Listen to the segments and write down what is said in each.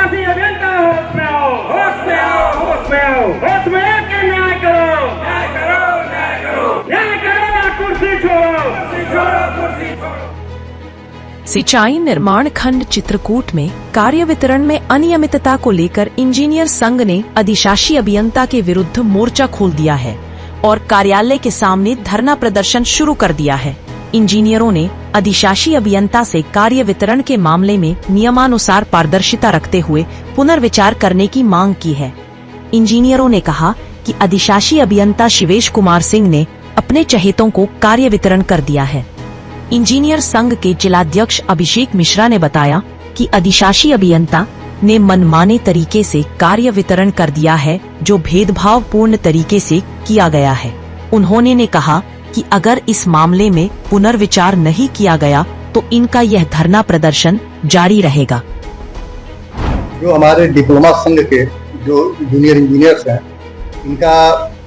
अधिशासी अभियंता होश में आओ, होश में आओ, होश में आओ, होश में आके न्याय करो, न्याय करो, न्याय करो, न्याय करो या कुर्सी छोड़ो, कुर्सी छोड़ो, कुर्सी छोड़ो। सिंचाई निर्माण खंड चित्रकूट में कार्य वितरण में अनियमितता को लेकर इंजीनियर संघ ने अधिशासी अभियंता के विरुद्ध मोर्चा खोल दिया है और कार्यालय के सामने धरना प्रदर्शन शुरू कर दिया है। इंजीनियरों ने अधिशासी अभियंता से कार्य वितरण के मामले में नियमानुसार पारदर्शिता रखते हुए पुनर्विचार करने की मांग की है। इंजीनियरों ने कहा कि अधिशासी अभियंता शिवेश कुमार सिंह ने अपने चहेतों को कार्य वितरण कर दिया है। इंजीनियर संघ के जिलाध्यक्ष अभिषेक मिश्रा ने बताया कि अधिशासी अभियंता ने मनमाने तरीके से कार्य वितरण कर दिया है, जो भेदभावपूर्ण तरीके से किया गया है। उन्होंने ने कहा कि अगर इस मामले में पुनर्विचार नहीं किया गया तो इनका यह धरना प्रदर्शन जारी रहेगा। जो हमारे डिप्लोमा संघ के जो जूनियर इंजीनियर्स हैं,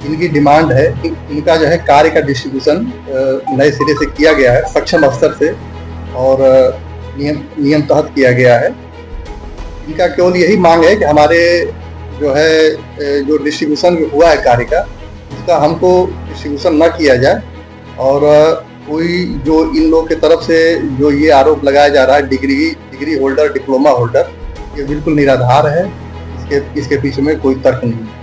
इनकी डिमांड है कि इनका जो है कार्य का डिस्ट्रीब्यूशन नए सिरे से किया गया है, सक्षम अफसर से और नियम तहत किया गया है। इनका केवल यही मांग है कि हमारे जो है जो डिस्ट्रीब्यूशन हुआ है कार्य का, उसका हमको डिस्ट्रीब्यूशन न किया जाए और कोई जो इन लोगों की तरफ से जो ये आरोप लगाया जा रहा है डिग्री होल्डर, डिप्लोमा होल्डर, ये बिल्कुल निराधार है। इसके पीछे में कोई तर्क नहीं है।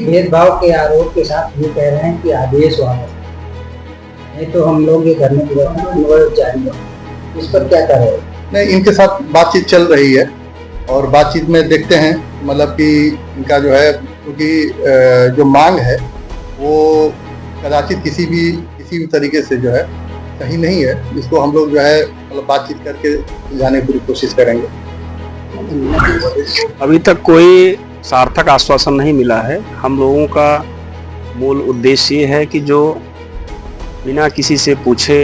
भेदभाव के आरोप के साथ ये कह रहे हैं कि आदेश वापस, नहीं तो हम लोग ये धरने प्रदर्शन जारी है। इस पर क्या कर रहे हैं? नहीं, इनके साथ बातचीत चल रही है और बातचीत में देखते हैं, मतलब कि इनका जो है, क्योंकि जो मांग है वो कदाचित किसी भी तरीके से जो है सही नहीं है। इसको हम लोग जो है मतलब बातचीत करके जाने की पूरी कोशिश करेंगे। अभी तक कोई सार्थक आश्वासन नहीं मिला है। हम लोगों का मूल उद्देश्य ये है कि जो बिना किसी से पूछे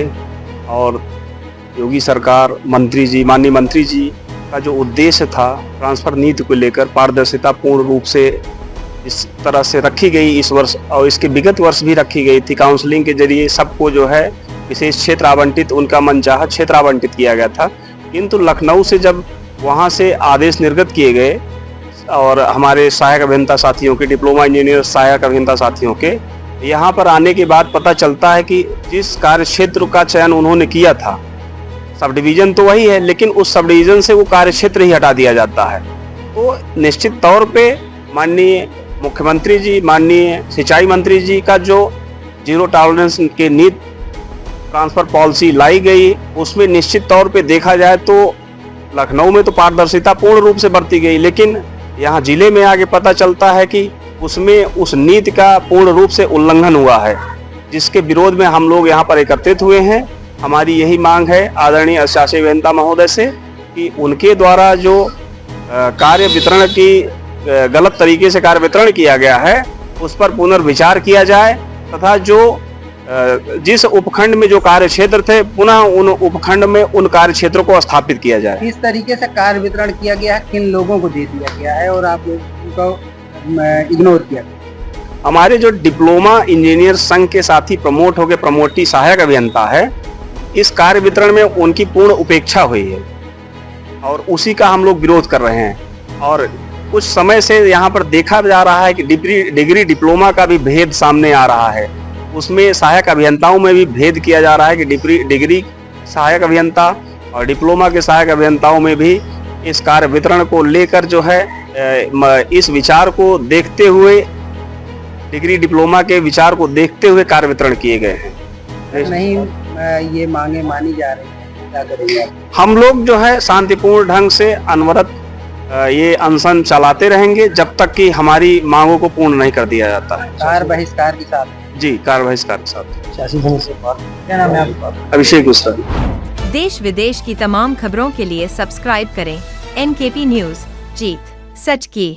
और योगी सरकार माननीय मंत्री जी का जो उद्देश्य था ट्रांसफर नीति को लेकर पारदर्शिता पूर्ण रूप से इस तरह से रखी गई इस वर्ष और इसके विगत वर्ष भी रखी गई थी। काउंसलिंग के जरिए सबको जो है विशेष क्षेत्र आवंटित, उनका मनचाहा क्षेत्र आवंटित किया गया था। किंतु लखनऊ से जब वहाँ से आदेश निर्गत किए गए और हमारे सहायक अभियंता साथियों के, डिप्लोमा इंजीनियर सहायक अभियंता साथियों के यहाँ पर आने के बाद पता चलता है कि जिस कार्य क्षेत्र का चयन उन्होंने किया था, सब डिवीजन तो वही है, लेकिन उस सब डिवीजन से वो कार्य क्षेत्र ही हटा दिया जाता है। तो निश्चित तौर पे माननीय मुख्यमंत्री जी, माननीय सिंचाई मंत्री जी का जो जीरो टॉलरेंस के नीति ट्रांसफर पॉलिसी लाई गई, उसमें निश्चित तौर पे देखा जाए तो लखनऊ में तो पारदर्शिता पूर्ण रूप से बरती गई, लेकिन यहाँ जिले में आगे पता चलता है कि उसमें उस नीति का पूर्ण रूप से उल्लंघन हुआ है, जिसके विरोध में हम लोग यहाँ पर एकत्रित हुए हैं। हमारी यही मांग है आदरणीय अधिशासी अभियंता महोदय से कि उनके द्वारा जो कार्य वितरण की गलत तरीके से कार्य वितरण किया गया है, उस पर पुनर्विचार किया जाए तथा जो जिस उपखंड में जो कार्य क्षेत्र थे, पुनः उन उपखंड में उन कार्य क्षेत्रों को स्थापित किया जाए। इस तरीके से कार्य वितरण किया गया है, किन लोगों को दे दिया गया है और आप उनको इग्नोर किया? हमारे जो डिप्लोमा इंजीनियर संघ के साथी प्रमोट हो गए, प्रमोटी सहायक अभियंता है, इस कार्य वितरण में उनकी पूर्ण उपेक्षा हुई है और उसी का हम लोग विरोध कर रहे हैं। और कुछ समय से यहाँ पर देखा जा रहा है कि डिग्री डिप्लोमा का भी भेद सामने आ रहा है। उसमें सहायक अभियंताओं में भी भेद किया जा रहा है कि डिग्री सहायक अभियंता और डिप्लोमा के सहायक अभियंताओं में भी इस कार्य वितरण को लेकर जो है इस विचार को देखते हुए, डिग्री डिप्लोमा के विचार को देखते हुए कार्य वितरण किए गए हैं। नहीं, ये मांगे मानी जा रही है, क्या करेंगे? हम लोग जो है शांतिपूर्ण ढंग से अनवरत ये अनशन चलाते रहेंगे जब तक कि हमारी मांगों को पूर्ण नहीं कर दिया जाता है। कार बहिष्कार के साथ? जी, कार बहिष्कार के साथ। क्या नाम है आपका? अभिषेक मिश्रा। देश विदेश की तमाम खबरों के लिए सब्सक्राइब करें NKP न्यूज। जीत सच की।